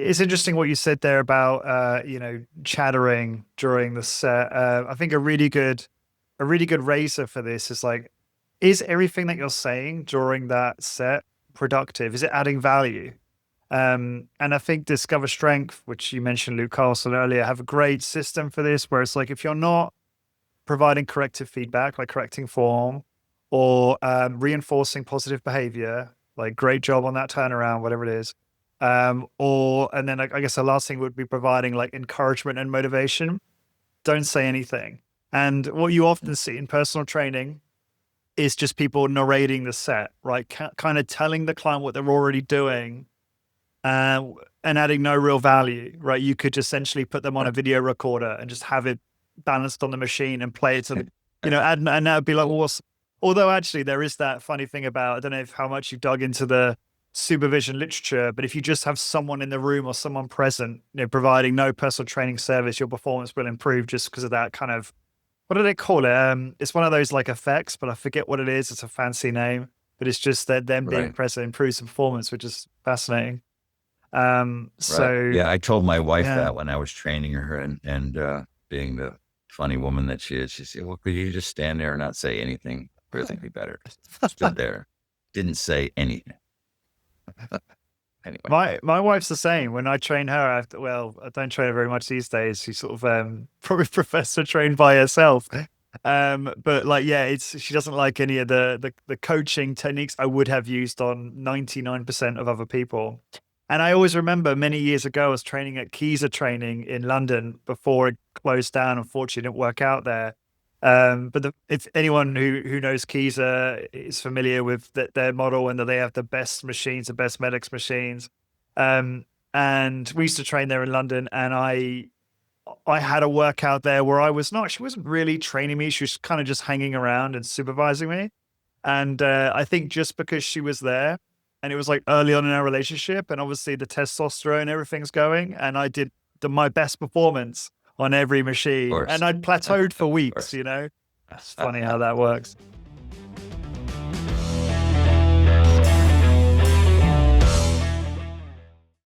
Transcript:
It's interesting what you said there about chattering during the set. I think a really good razor for this is like, is everything that you're saying during that set productive? Is it adding value? And I think Discover Strength, which you mentioned, Luke Carlson earlier, have a great system for this, where it's like if you're not providing corrective feedback, like correcting form or reinforcing positive behavior, like great job on that turnaround, whatever it is. And then I guess the last thing would be providing like encouragement and motivation. Don't say anything. And what you often see in personal training is just people narrating the set, right? Kind of telling the client what they're already doing uh, and adding no real value, right? You could essentially put them on a video recorder and just have it balanced on the machine and play it to, and that would be like, well, although actually there is that funny thing about, I don't know how much you've dug into the supervision literature, but if you just have someone in the room or someone present, providing no personal training service, your performance will improve just because of that kind of, what do they call it? It's one of those like effects, but I forget what it is. It's a fancy name, but it's just that them being Right. present improves the performance, which is fascinating. Right. So Yeah, I told my wife yeah. that when I was training her, and being the funny woman that she is, she said, "Well, could you just stand there and not say anything? Really be better." Stood there, didn't say anything. Anyway, My wife's the same. When I train her, I don't train her very much these days. She sort of probably prefers to train by herself. But like, yeah, she doesn't like any of the coaching techniques I would have used on 99% of other people. And I always remember many years ago, I was training at Keyser Training in London before it closed down. Unfortunately, it didn't work out there. But if anyone who knows Keyser is familiar with their model and that they have the best machines, the best medics machines. Um, and we used to train there in London, and I had a workout there where she wasn't really training me. She was kind of just hanging around and supervising me. And I think just because she was there and it was like early on in our relationship, and obviously the testosterone, everything's going, and I did my best performance on every of machine, and course, I'd of plateaued for weeks, course. It's funny how that works.